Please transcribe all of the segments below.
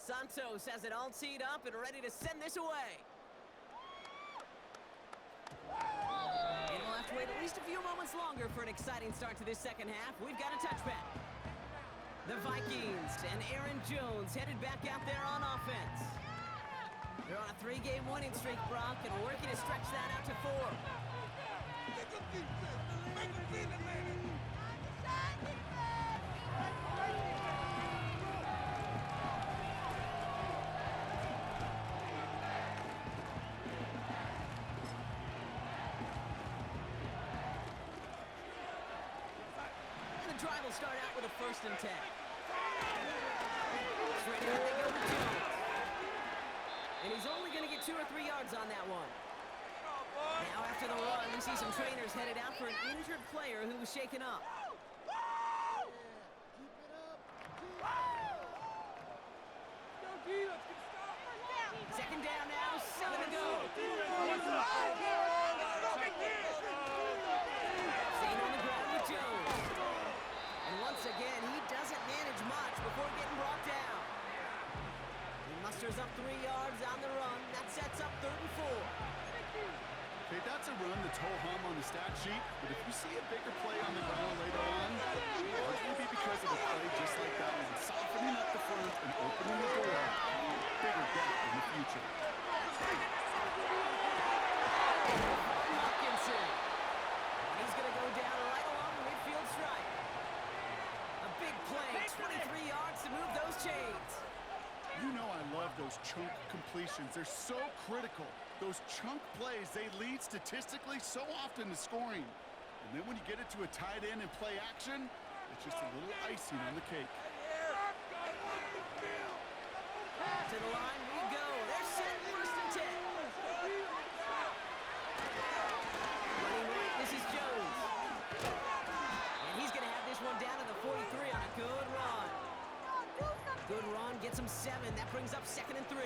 Santos has it all teed up and ready to send this away. And we'll have to wait at least a few moments longer for an exciting start to this second half. We've got a touchback. The Vikings and Aaron Jones headed back out there on offense. They're on a 3-game winning streak, Brock, and working to stretch that out to 4. Drive will start out with a 1st and 10. Straight out they go with Jones. And he's only going to get 2 or 3 yards on that one. Now after the run, we see some trainers headed out for an injured player who was shaken up. Second down now, 7 to go. Staying on the ground with Jones. And once again, he doesn't manage much before getting brought down. He musters up 3 yards on the run. That sets up 3rd and 4. Okay, that's a run that's ho-hum on the stat sheet, but if you see a bigger play on the ground later on, it's going to be because of a play just like that one, softening up the front and opening the door. Bigger gap in the future. Hopkinson. He's going to go down right along the midfield stripe. A big play, 23 yards to move those chains. You know I love those chunk completions. They're so critical. Those chunk plays, they lead statistically so often to scoring. And then when you get it to a tight end and play action, it's just a little icing on the cake. To the line we go. They're set 1st and 10. Running right, this is Jones. And he's going to have this one down to the 43 on a good run. Good run, gets him 7. That brings up 2nd and 3.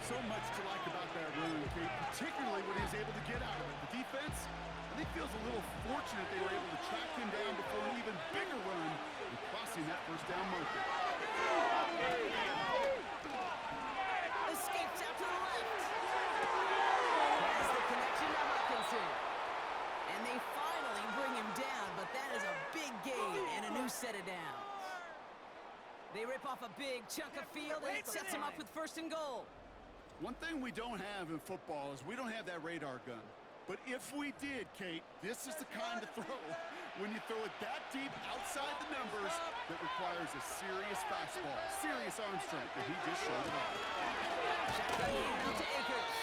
So much to like about that run, Kate, particularly when he was able to get out of it. The defense, I think, feels a little fortunate they were able to track him down before an even bigger run and crossing that 1st down marker. Escapes out to the left. Has the connection to Hopkinson. And they finally bring him down, but that is a big gain and a new set of downs. They rip off a big chunk of field, and it sets him up with 1st and goal. One thing we don't have in football is we don't have that radar gun. But if we did, Kate, this is the kind of throw, when you throw it that deep outside the numbers, that requires a serious fastball, serious arm strength, and he just showed it off. Shotgun out to Akers.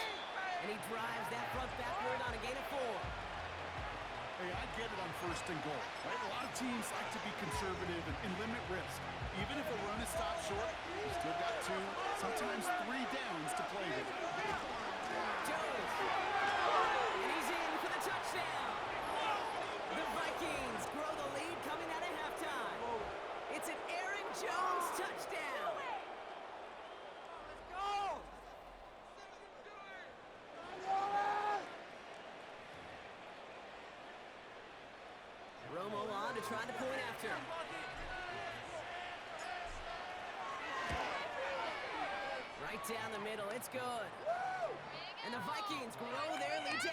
And he drives that front backward on a gain of 4. Hey, I get it on 1st and goal, right? A lot of teams like to be conservative and limit risk. Even if a run is stopped short, you still got 2, sometimes 3 downs to play with. Jones. And he's in for the touchdown. The Vikings grow the lead coming out of halftime. It's an Aaron Jones touchdown. Let's go. Romo on to try the point after. Right down the middle, it's good. And the Vikings grow their lead to 8.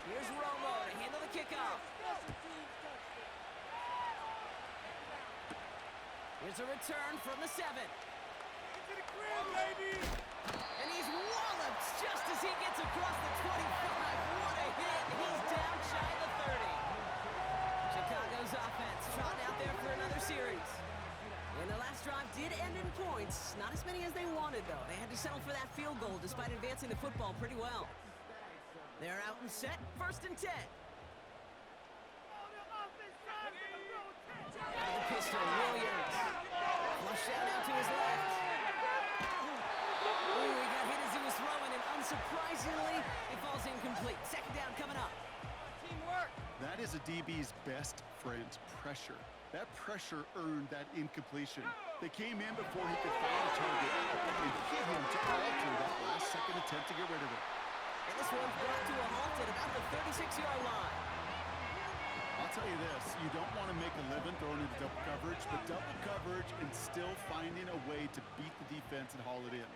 Here's Romo to handle the kickoff. Here's a return from the 7. And he's walloped just as he gets across the 25. What a hit. He's down shy of the 30. Chicago's offense trotting out there for another series. And the last drive did end in points. Not as many as they wanted, though. They had to settle for that field goal despite advancing the football pretty well. They're out and set. 1st and 10. Out of the pistol, Williams. Flush out to his left. Ooh, he got hit as he was throwing, and unsurprisingly, it falls incomplete. 2nd down coming up. Teamwork. That is a DB's best friend, pressure. That pressure earned that incompletion. They came in before he could find a target and hit him to alter that last-second attempt to get rid of it. And this one's brought to a halt at about the 36-yard line. I'll tell you this, you don't want to make a living throwing into double coverage, but double coverage and still finding a way to beat the defense and haul it in.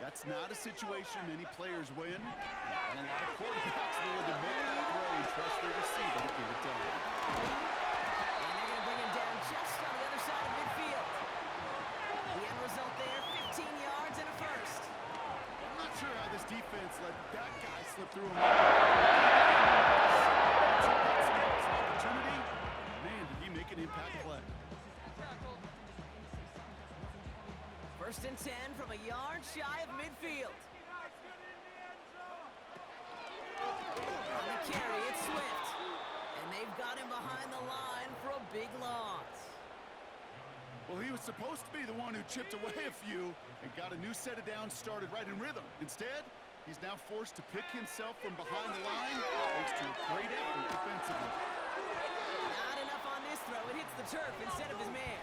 That's not a situation many players win, and a lot of quarterbacks willing to make that throw and trust their receiver to get it done. And they're going to bring him down just on the other side of midfield. The end result there, 15 yards and a first. I'm not sure how this defense let that guy slip through him. Opportunity. Man, did he make an impact play. First and 10 from a yard shy of midfield. On the carry, it's Swift. And they've got him behind the line for a big loss. Well, he was supposed to be the one who chipped away a few and got a new set of downs started right in rhythm. Instead, he's now forced to pick himself from behind the line thanks to a great effort defensively. Not enough on this throw. It hits the turf instead of his man.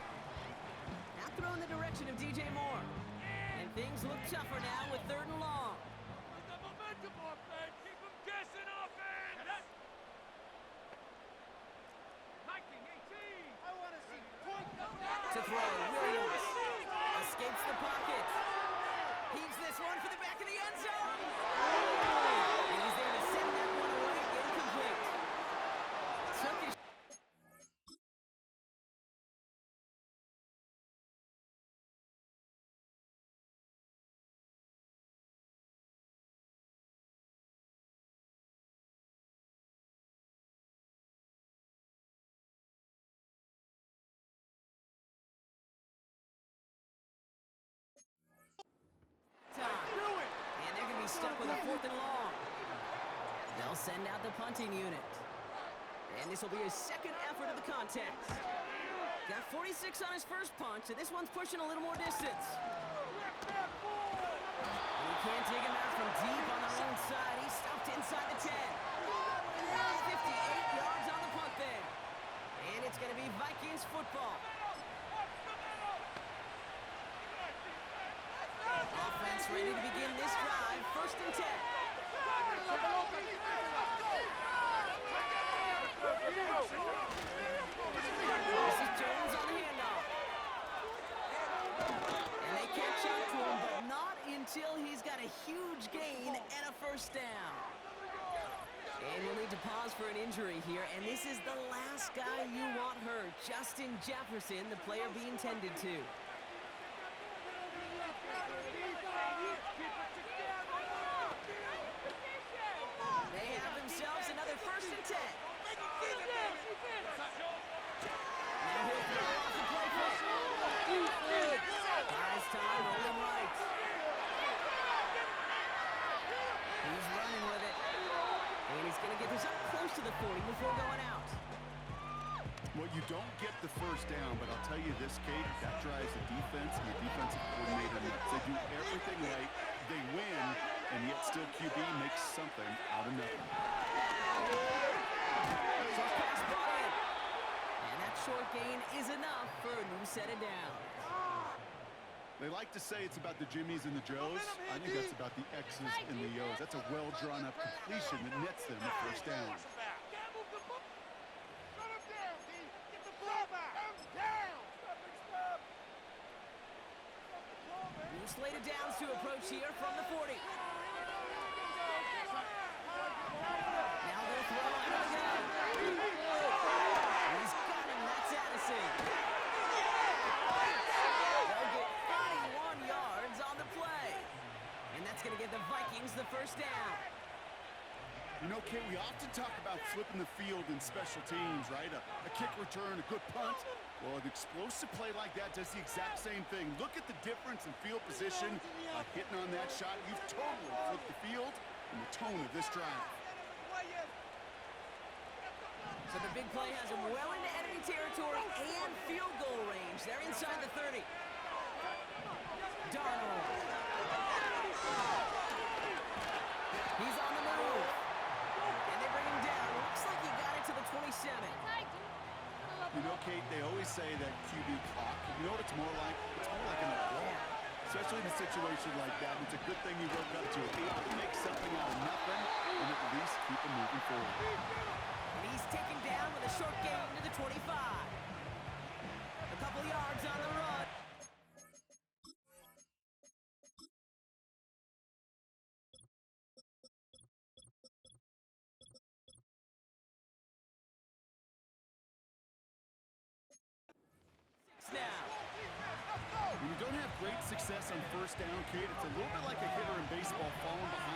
Now throw in the direction of DJ Moore. And things look tougher now with 3rd and long. Put the momentum off, man. Keep them guessing offense. Viking 18. I want to see point To throw, Williams escapes the pocket. Heaves this one for the back of the end zone. And he's there to send that one away incomplete. Took his time. And they're going to be stuck with a 4th and long. They'll send out the punting unit. And this will be his 2nd effort of the contest. Got 46 on his first punch, and this one's pushing a little more distance. And he can't dig him out from deep on their own side. He's stuffed inside the 10. 58 yards on the punt there. And it's going to be Vikings football. Offense ready to begin this drive. 1st and 10. This is Jones on the handoff. And they catch up to him, but not until he's got a huge gain and a 1st down. And we'll need to pause for an injury here, and this is the last guy you want hurt. Justin Jefferson, the player being tended to. They have themselves another 1st and 10. Now he'll throw off the play fake. Buys time, rolling right. He's running with it. And he's going to get this up close to the 40 before going out. Well, you don't get the 1st down, but I'll tell you this, Kate, that drives the defense and the defensive coordinator nuts. They do everything right, they win, and yet still QB makes something out of nothing. Short pass brought in. And that short gain is enough for a new set of downs. They like to say it's about the Jimmies and the Joes. I think that's about the X's and the O's. That's a well-drawn-up completion that nets them the 1st down. New slate of downs to approach here from the 40. Now they'll throw it again. He's got him. That's Addison. They'll get 31 yards on the play. And that's going to get the Vikings the 1st down. You know, Kate, we often talk about flipping the field in special teams, right? A kick return, a good punt. Well, an explosive play like that does the exact same thing. Look at the difference in field position. Hitting on that shot, you've totally flipped the field and the tone of this drive. So the big play has him well into enemy territory and field goal range. They're inside the 30. Darnold. He's on the move. And they bring him down. Looks like he got it to the 27. You know, Kate, they always say that QB clock. You know what it's more like? It's especially in a situation like that. It's a good thing he woke up to it. Able to make something out of nothing and at least keep him moving forward. And he's taken down with a short gain to the 25. A couple yards on the run. Now. When you don't have great success on first down, Kate, it's a little bit like a hitter in baseball falling behind.